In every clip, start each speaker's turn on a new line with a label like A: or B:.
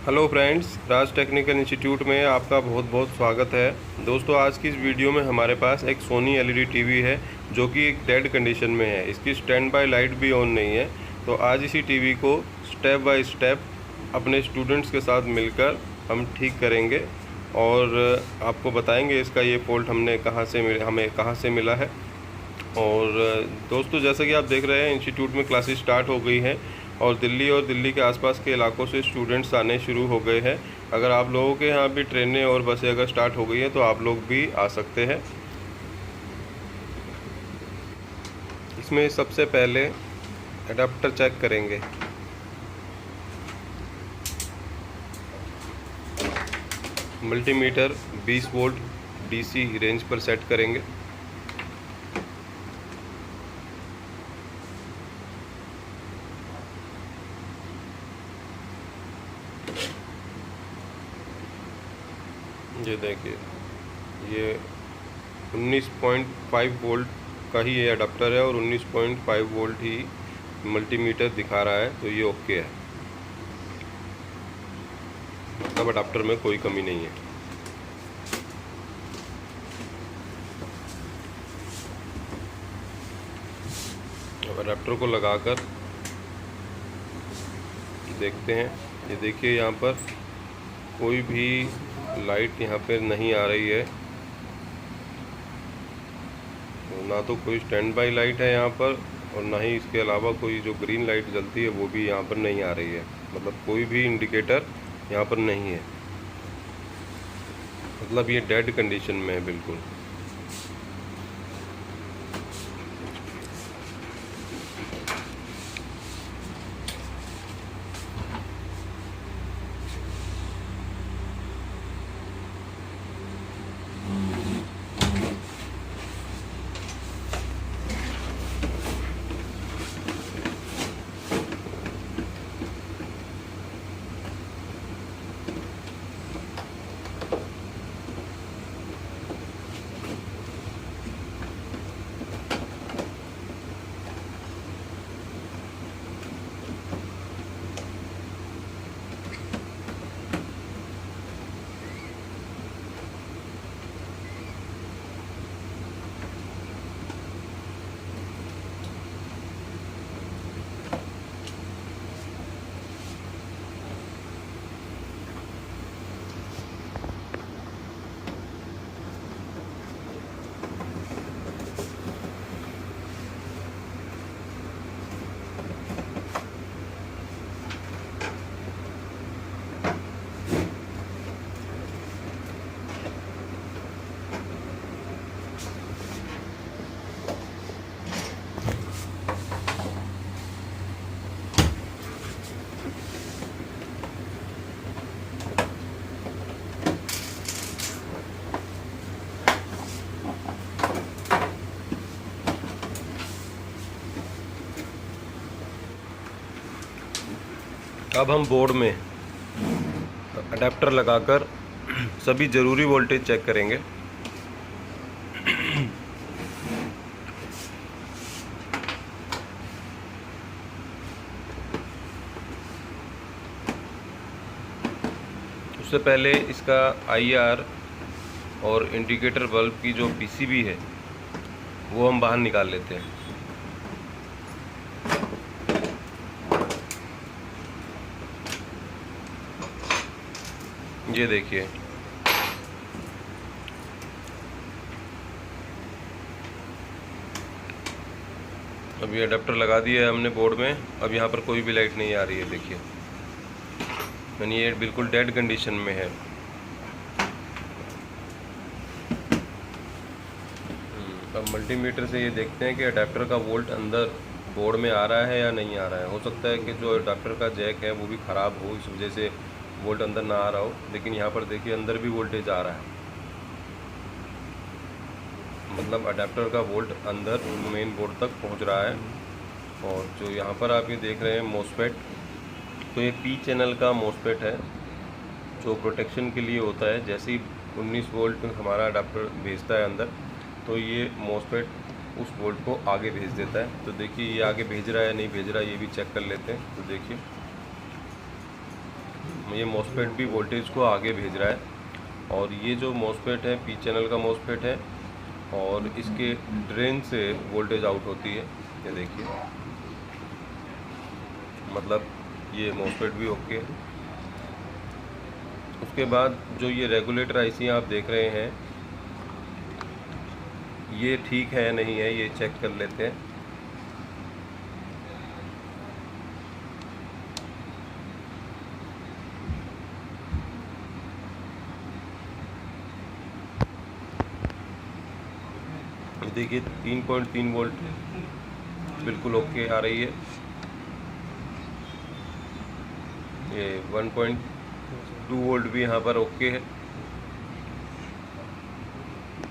A: Hello friends, राज technical institute में आपका बहुत बहुत स्वागत है। दोस्तों, आज की इस वीडियो में हमारे पास एक सोनी एलईडी टीवी है जो कि एक डेड कंडीशन में है। इसकी स्टैंड बाय लाइट भी ऑन नहीं है। तो आज इसी टीवी को स्टेप बाय स्टेप अपने स्टूडेंट्स के साथ मिलकर हम ठीक करेंगे और आपको बताएंगे इसका ये फॉल्ट हमें कहाँ से मिला है। और दोस्तों, जैसा कि आप देख रहे हैं, इंस्टीट्यूट में क्लासेस स्टार्ट हो गई हैं और दिल्ली के आसपास के इलाकों से स्टूडेंट्स आने शुरू हो गए हैं। अगर आप लोगों के यहाँ भी ट्रेनें और बसें अगर स्टार्ट हो गई हैं तो आप लोग भी आ सकते हैं। इसमें सबसे पहले एडाप्टर चेक करेंगे। मल्टीमीटर 20 वोल्ट डीसी रेंज पर सेट करेंगे। ये देखिए, ये 19.5 वोल्ट का ही ये अडाप्टर है और 19.5 वोल्ट ही मल्टीमीटर दिखा रहा है, तो ये ओके है। मतलब अडाप्टर में कोई कमी नहीं है। अब अडाप्टर को लगाकर देखते हैं। ये देखिए, यहाँ पर कोई भी लाइट यहाँ पर नहीं आ रही है। ना तो कोई स्टैंड बाई लाइट है यहाँ पर और ना ही इसके अलावा कोई जो ग्रीन लाइट जलती है वो भी यहाँ पर नहीं आ रही है। मतलब कोई भी इंडिकेटर यहाँ पर नहीं है। मतलब ये डेड कंडीशन में है बिल्कुल। अब हम बोर्ड में अडेप्टर लगाकर सभी ज़रूरी वोल्टेज चेक करेंगे। उससे पहले इसका आईआर और इंडिकेटर बल्ब की जो पीसीबी है वो हम बाहर निकाल लेते हैं। ये देखिए, अब ये अडेप्टर लगा दिया है हमने बोर्ड में। अब यहाँ पर कोई भी लाइट नहीं आ रही है। देखिए, यानी ये बिल्कुल डेड कंडीशन में है। अब मल्टीमीटर से ये देखते हैं कि अडेप्टर का वोल्ट अंदर बोर्ड में आ रहा है या नहीं आ रहा है। हो सकता है कि जो अडेप्टर का जैक है वो भी ख़राब हो, इस वजह से वोल्ट अंदर ना आ रहा हो। लेकिन यहाँ पर देखिए, अंदर भी वोल्टेज आ रहा है। मतलब अडेप्टर का वोल्ट अंदर मेन बोर्ड तक पहुँच रहा है। और जो यहाँ पर आप ये देख रहे हैं मोसफेट, तो ये पी चैनल का मोसफेट है जो प्रोटेक्शन के लिए होता है। जैसे ही 19 वोल्ट हमारा अडेप्टर भेजता है अंदर, तो ये मोसफेट उस वोल्ट को आगे भेज देता है। तो देखिए, ये आगे भेज रहा है नहीं भेज रहा है, ये भी चेक कर लेते हैं। तो देखिए, ये मॉसफेट भी वोल्टेज को आगे भेज रहा है। और ये जो मॉसफेट है पी चैनल का मॉसफेट है और इसके ड्रेन से वोल्टेज आउट होती है। ये देखिए, मतलब ये मॉसफेट भी ओके है। उसके बाद जो ये रेगुलेटर आईसी आप देख रहे हैं, ये ठीक है नहीं है, ये चेक कर लेते हैं। देखिए 3.3 वोल्ट बिल्कुल ओके आ रही है। ये 1.2 वोल्ट भी यहाँ पर ओके है,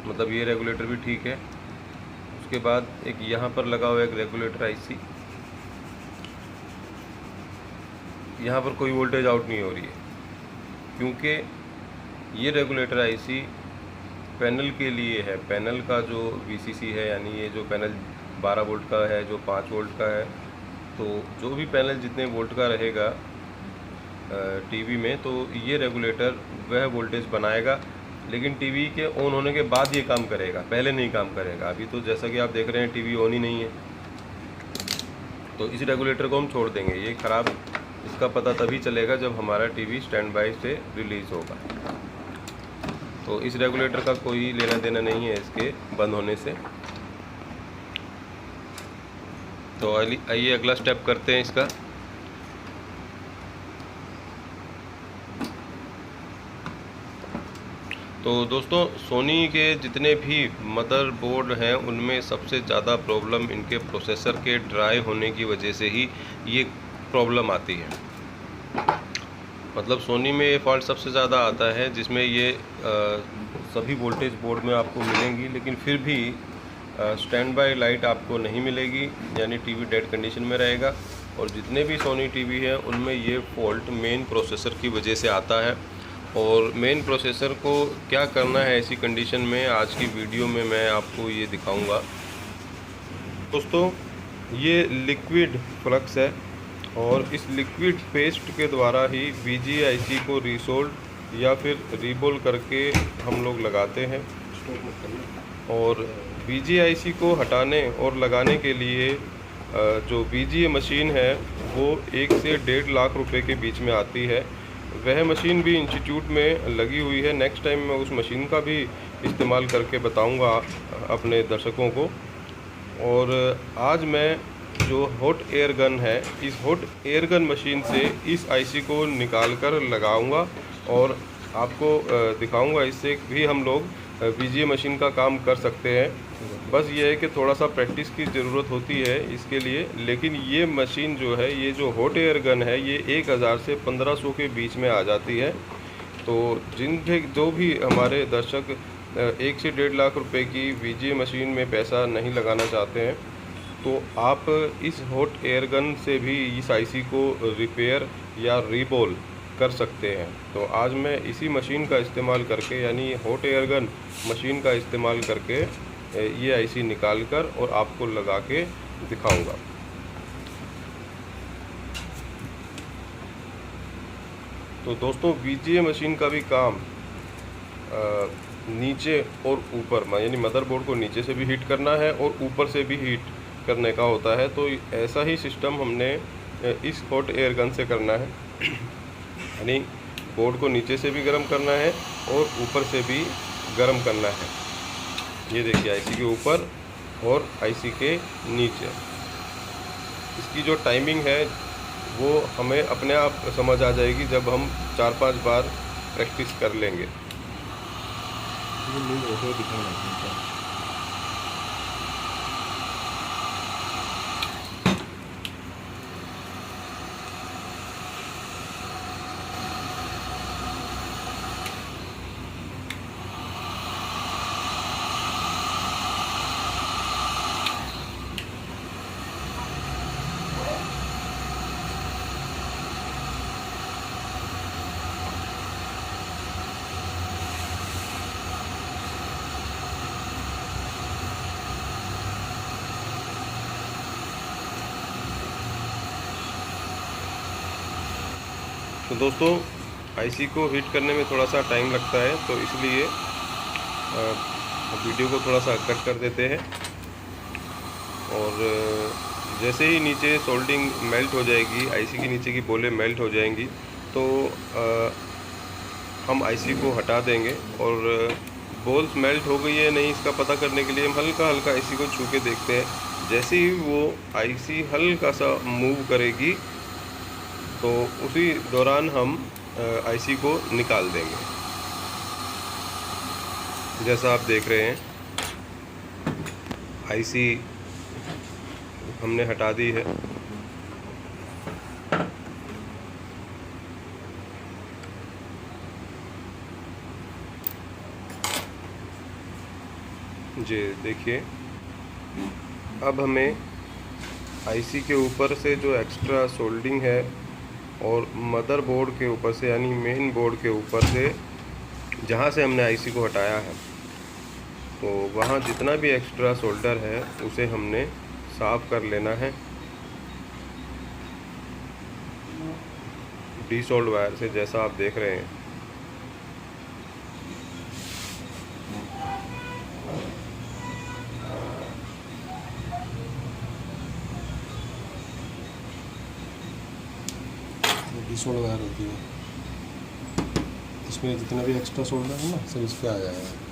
A: मतलब ये रेगुलेटर भी ठीक है। उसके बाद एक यहाँ पर लगा हुआ एक रेगुलेटर आईसी, यहाँ पर कोई वोल्टेज आउट नहीं हो रही है, क्योंकि ये रेगुलेटर आईसी पैनल के लिए है। पैनल का जो वीसीसी है, यानी ये जो पैनल 12 वोल्ट का है, जो 5 वोल्ट का है, तो जो भी पैनल जितने वोल्ट का रहेगा टीवी में, तो ये रेगुलेटर वह वोल्टेज बनाएगा। लेकिन टीवी के ऑन होने के बाद ये काम करेगा, पहले नहीं काम करेगा। अभी तो जैसा कि आप देख रहे हैं टीवी ऑन ही नहीं है, तो इस रेगुलेटर को हम छोड़ देंगे। ये ख़राब, इसका पता तभी चलेगा जब हमारा टीवी स्टैंड बाई से रिलीज़ होगा। तो इस रेगुलेटर का कोई लेना देना नहीं है इसके बंद होने से। तो आइए अगला स्टेप करते हैं इसका। तो दोस्तों, सोनी के जितने भी मदरबोर्ड हैं उनमें सबसे ज़्यादा प्रॉब्लम इनके प्रोसेसर के ड्राई होने की वजह से ही ये प्रॉब्लम आती है। मतलब सोनी में ये फॉल्ट सबसे ज़्यादा आता है, जिसमें ये सभी वोल्टेज बोर्ड में आपको मिलेंगी, लेकिन फिर भी स्टैंड बाय लाइट आपको नहीं मिलेगी, यानी टीवी डेड कंडीशन में रहेगा। और जितने भी सोनी टीवी हैं उनमें ये फॉल्ट मेन प्रोसेसर की वजह से आता है। और मेन प्रोसेसर को क्या करना है ऐसी कंडीशन में, आज की वीडियो में मैं आपको ये दिखाऊंगा। दोस्तों, ये लिक्विड फ्लक्स है और इस लिक्विड पेस्ट के द्वारा ही VGA-IC को रीसोल्ड या फिर रीबोल करके हम लोग लगाते हैं। और VGA-IC को हटाने और लगाने के लिए जो VGA मशीन है वो 1 से 1.5 लाख रुपए के बीच में आती है। वह मशीन भी इंस्टीट्यूट में लगी हुई है। नेक्स्ट टाइम मैं उस मशीन का भी इस्तेमाल करके बताऊंगा अपने दर्शकों को। और आज मैं जो हॉट एयर गन है, इस हॉट एयर गन मशीन से इस आईसी को निकाल कर लगाऊँगा और आपको दिखाऊंगा। इससे भी हम लोग VGA मशीन का काम कर सकते हैं। बस ये है कि थोड़ा सा प्रैक्टिस की ज़रूरत होती है इसके लिए। लेकिन ये मशीन जो है, ये जो हॉट एयर गन है, ये 1000 से 1500 के बीच में आ जाती है। तो जो भी हमारे दर्शक 1 से 1.5 लाख रुपए की VGA मशीन में पैसा नहीं लगाना चाहते हैं, तो आप इस हॉट एयर गन से भी इस आईसी को रिपेयर या रीबोल कर सकते हैं। तो आज मैं इसी मशीन का इस्तेमाल करके, यानी हॉट एयर गन मशीन का इस्तेमाल करके ये आईसी निकाल कर और आपको लगा के दिखाऊंगा। तो दोस्तों, VGA मशीन का भी काम नीचे और ऊपर, यानी मदरबोर्ड को नीचे से भी हीट करना है और ऊपर से भी हीट करने का होता है। तो ऐसा ही सिस्टम हमने इस हॉट एयर गन से करना है, यानी बोर्ड को नीचे से भी गर्म करना है और ऊपर से भी गर्म करना है। ये देखिए, आईसी के ऊपर और आईसी के नीचे। इसकी जो टाइमिंग है वो हमें अपने आप समझ आ जाएगी जब हम 4-5 बार प्रैक्टिस कर लेंगे। तो दोस्तों, आईसी को हीट करने में थोड़ा सा टाइम लगता है, तो इसलिए वीडियो को थोड़ा सा कट कर देते हैं। और जैसे ही नीचे सोल्डिंग मेल्ट हो जाएगी, आईसी के नीचे की बोलें मेल्ट हो जाएंगी, तो हम आईसी को हटा देंगे। और बोल्स मेल्ट हो गई है नहीं, इसका पता करने के लिए हम हल्का हल्का आईसी को छू के देखते हैं। जैसे ही वो आईसी हल्का सा मूव करेगी, तो उसी दौरान हम आईसी को निकाल देंगे। जैसा आप देख रहे हैं, आईसी हमने हटा दी है। जी देखिए, अब हमें आईसी के ऊपर से जो एक्स्ट्रा सोल्डिंग है और मदरबोर्ड के ऊपर से, यानी मेन बोर्ड के ऊपर से जहाँ से हमने आईसी को हटाया है, तो वहाँ जितना भी एक्स्ट्रा सोल्डर है उसे हमने साफ़ कर लेना है डीसोल्ड वायर से, जैसा आप देख रहे हैं।
B: डीसोल्ड वायर होती है, इसमें जितना भी एक्स्ट्रा सोल्डर है ना, सब इस पर आ जाएगा।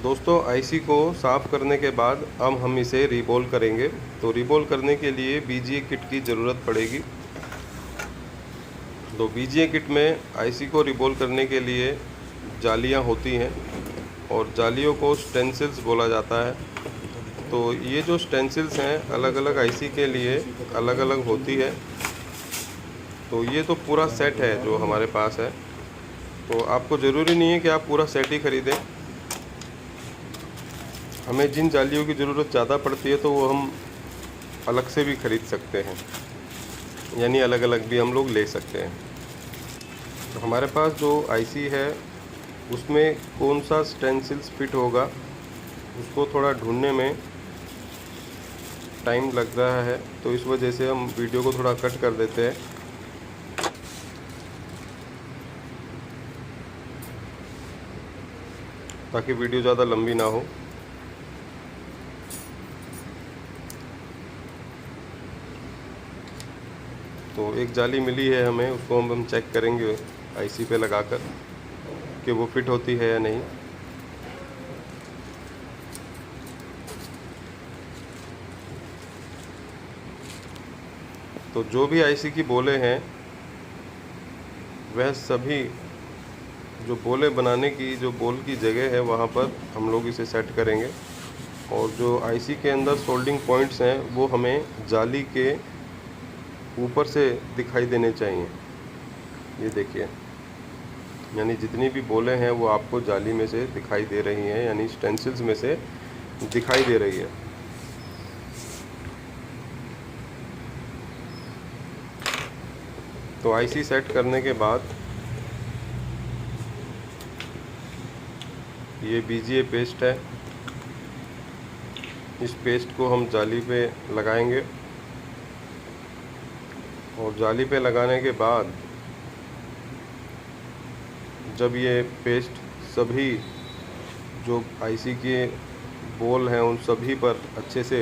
A: दोस्तों, आईसी को साफ़ करने के बाद अब हम इसे रीबोल करेंगे। तो रीबोल करने के लिए बीजीए किट की ज़रूरत पड़ेगी। तो बीजीए किट में आईसी को रीबोल करने के लिए जालियां होती हैं, और जालियों को स्टेंसिल्स बोला जाता है। तो ये जो स्टेंसिल्स हैं, अलग अलग आईसी के लिए अलग अलग होती है। तो ये तो पूरा सेट है जो हमारे पास है। तो आपको ज़रूरी नहीं है कि आप पूरा सेट ही ख़रीदें। हमें जिन जालियों की ज़रूरत ज़्यादा पड़ती है, तो वो हम अलग से भी ख़रीद सकते हैं, यानी अलग अलग भी हम लोग ले सकते हैं। तो हमारे पास जो आईसी है, उसमें कौन सा स्टेंसिल्स फिट होगा, उसको थोड़ा ढूंढने में टाइम लग रहा है। तो इस वजह से हम वीडियो को थोड़ा कट कर देते हैं, ताकि वीडियो ज़्यादा लंबी ना हो। तो एक जाली मिली है हमें, उसको हम चेक करेंगे आईसी पे लगाकर कि वो फिट होती है या नहीं। तो जो भी आईसी की बोले हैं, वह सभी जो बोले बनाने की जो बोल की जगह है, वहाँ पर हम लोग इसे सेट करेंगे। और जो आईसी के अंदर सोल्डिंग पॉइंट्स हैं, वो हमें जाली के ऊपर से दिखाई देने चाहिए। ये देखिए, यानी जितनी भी बोले हैं वो आपको जाली में से दिखाई दे रही हैं, यानी स्टेंसिल्स में से दिखाई दे रही है। तो आईसी सेट करने के बाद ये बीजीए पेस्ट है, इस पेस्ट को हम जाली पे लगाएंगे और जाली पे लगाने के बाद जब ये पेस्ट सभी जो आईसी के बोल हैं उन सभी पर अच्छे से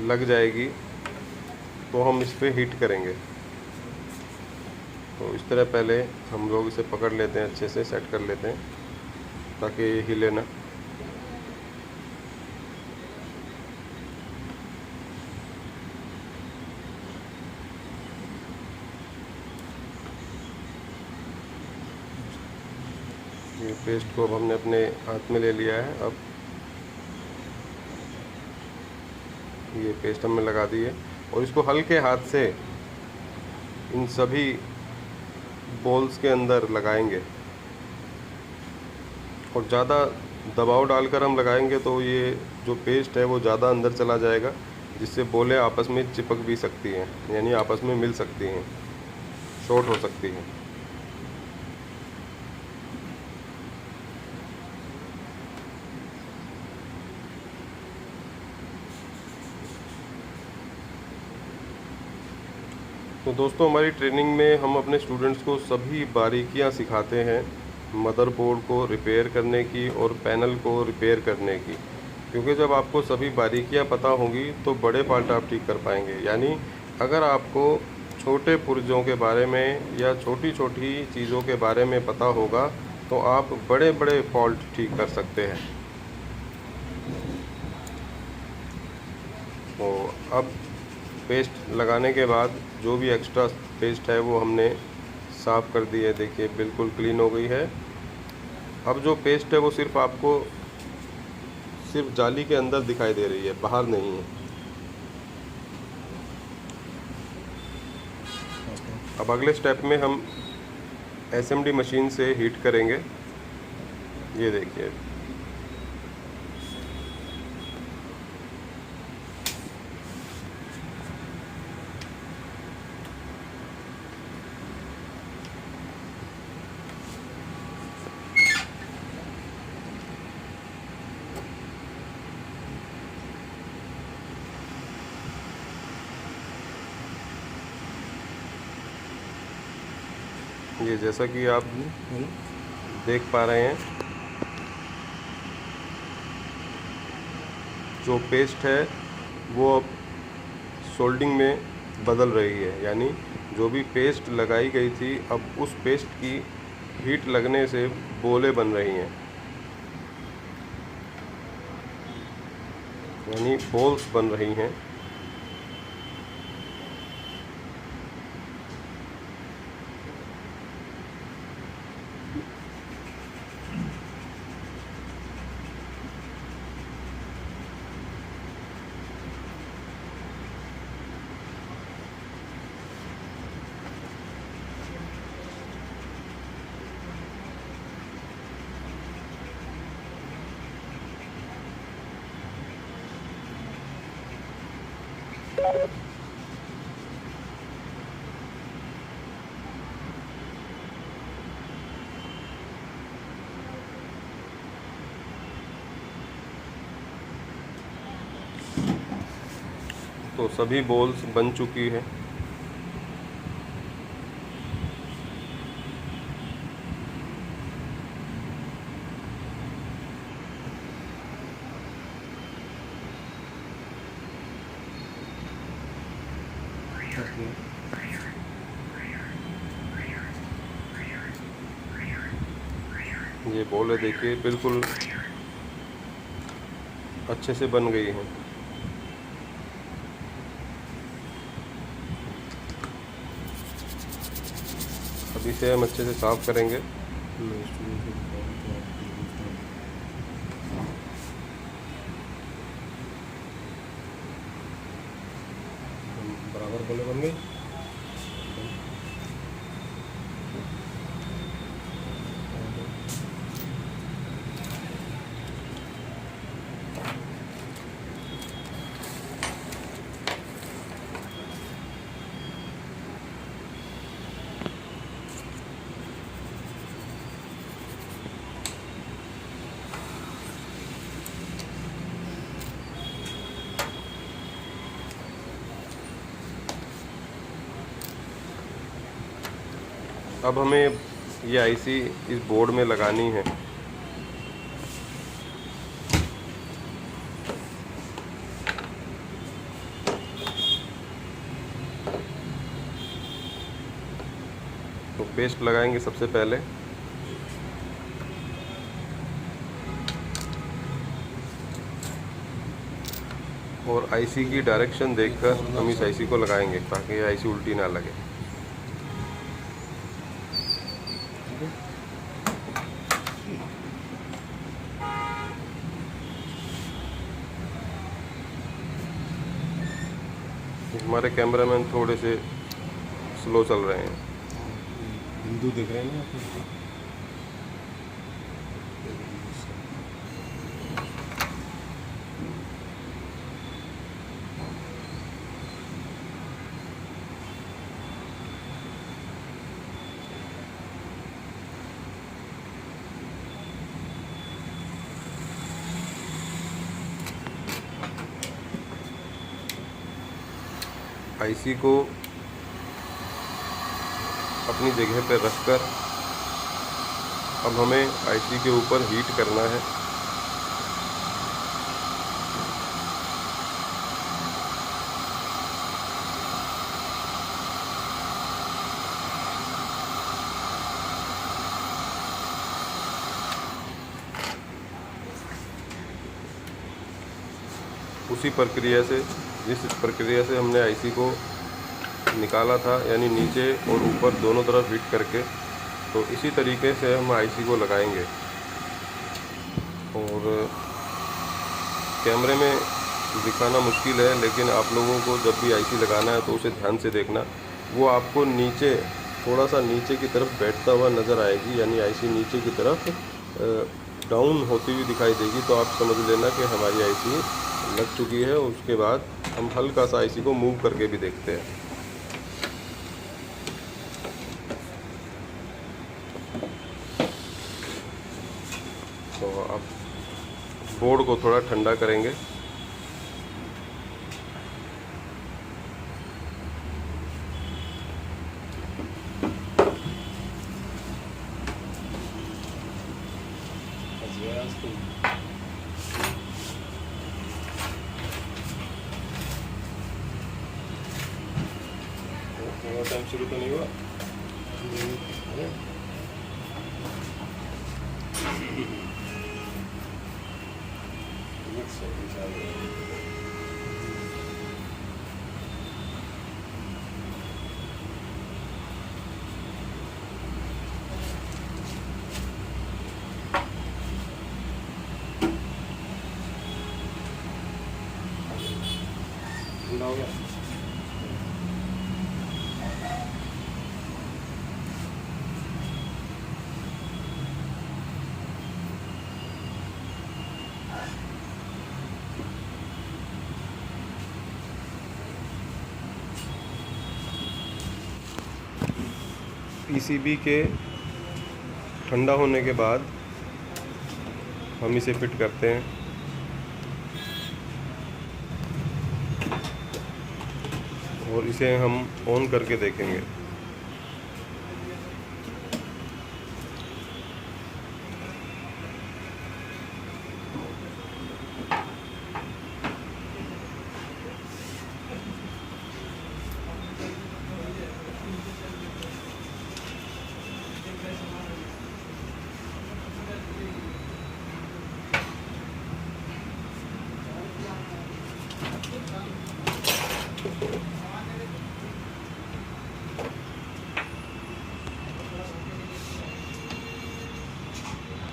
A: लग जाएगी तो हम इस पे हीट करेंगे। तो इस तरह पहले हम लोग इसे पकड़ लेते हैं, अच्छे से सेट कर लेते हैं ताकि ये हिले ना। ये पेस्ट को अब हमने अपने हाथ में ले लिया है। अब ये पेस्ट हमने लगा दी है और इसको हल्के हाथ से इन सभी बॉल्स के अंदर लगाएंगे और ज़्यादा दबाव डालकर हम लगाएंगे तो ये जो पेस्ट है वो ज़्यादा अंदर चला जाएगा, जिससे बोलें आपस में चिपक भी सकती हैं, यानी आपस में मिल सकती हैं, शॉर्ट हो सकती हैं। तो दोस्तों, हमारी ट्रेनिंग में हम अपने स्टूडेंट्स को सभी बारीकियां सिखाते हैं, मदरबोर्ड को रिपेयर करने की और पैनल को रिपेयर करने की, क्योंकि जब आपको सभी बारीकियां पता होंगी तो बड़े फॉल्ट आप ठीक कर पाएंगे। यानी अगर आपको छोटे पुर्जों के बारे में या छोटी छोटी चीज़ों के बारे में पता होगा तो आप बड़े बड़े फॉल्ट ठीक कर सकते हैं। तो अब पेस्ट लगाने के बाद जो भी एक्स्ट्रा पेस्ट है वो हमने साफ़ कर दी है। देखिए बिल्कुल क्लीन हो गई है। अब जो पेस्ट है वो सिर्फ आपको सिर्फ जाली के अंदर दिखाई दे रही है, बाहर नहीं है। अब अगले स्टेप में हम एसएमडी मशीन से हीट करेंगे। ये देखिए ये जैसा कि आप देख पा रहे हैं, जो पेस्ट है वो अब सोल्डिंग में बदल रही है। यानी जो भी पेस्ट लगाई गई थी अब उस पेस्ट की हीट लगने से बोले बन रही हैं, यानी बॉल्स बन रही हैं। तो सभी बॉल्स बन चुकी है। ये बॉल है, देखिए बिल्कुल अच्छे से बन गई है। अब इसे हम अच्छे से साफ करेंगे। बराबर बोले बन गई। अब हमें ये आईसी इस बोर्ड में लगानी है। तो पेस्ट लगाएंगे सबसे पहले। और आईसी की डायरेक्शन देखकर हम इस आईसी को लगाएंगे ताकि ये आईसी उल्टी ना लगे। हमारे कैमरामैन थोड़े से स्लो चल रहे हैं।
B: बिंदु दिख रहे हैं ना आपको?
A: आईसी को अपनी जगह पर रखकर अब हमें आईसी के ऊपर हीट करना है। उसी प्रक्रिया से, जिस प्रक्रिया से हमने आईसी को निकाला था, यानी नीचे और ऊपर दोनों तरफ हीट करके, तो इसी तरीके से हम आईसी को लगाएंगे। और कैमरे में दिखाना मुश्किल है, लेकिन आप लोगों को जब भी आईसी लगाना है तो उसे ध्यान से देखना। वो आपको नीचे, थोड़ा सा नीचे की तरफ बैठता हुआ नज़र आएगी, यानी आईसी नीचे की तरफ डाउन होती हुई दिखाई देगी, तो आप समझ लेना कि हमारी आईसी लग चुकी है। उसके बाद हम हल्का सा आईसी को मूव करके भी देखते हैं। तो अब बोर्ड को थोड़ा ठंडा करेंगे। टाइम शुरू तो नहीं हुआ? हो गया। पीसीबी के ठंडा होने के बाद हम इसे फिट करते हैं। और इसे हम ऑन करके देखेंगे।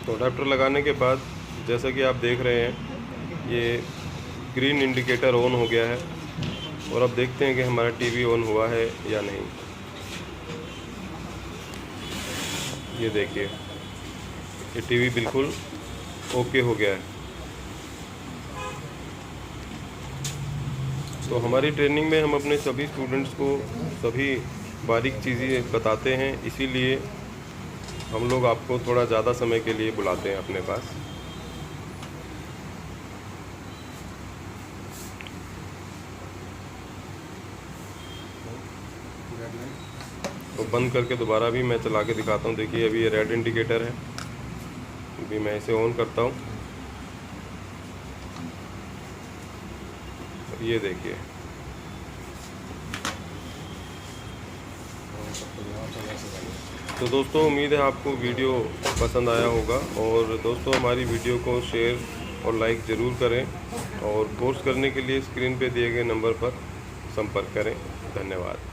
A: तो अडाप्टर लगाने के बाद जैसा कि आप देख रहे हैं, ये ग्रीन इंडिकेटर ऑन हो गया है। और अब देखते हैं कि हमारा टीवी ऑन हुआ है या नहीं। ये देखिए, ये टीवी बिल्कुल ओके हो गया है। तो हमारी ट्रेनिंग में हम अपने सभी स्टूडेंट्स को सभी बारीक चीज़ें बताते हैं, इसीलिए हम लोग आपको थोड़ा ज़्यादा समय के लिए बुलाते हैं अपने पास। तो बंद करके दोबारा भी मैं चला के दिखाता हूँ। देखिए अभी ये रेड इंडिकेटर है, अभी मैं इसे ऑन करता हूँ। ये देखिए, तो दोस्तों उम्मीद है आपको वीडियो पसंद आया होगा। और दोस्तों हमारी वीडियो को शेयर और लाइक ज़रूर करें, और कोर्स करने के लिए स्क्रीन पे दिए गए नंबर पर संपर्क करें। धन्यवाद।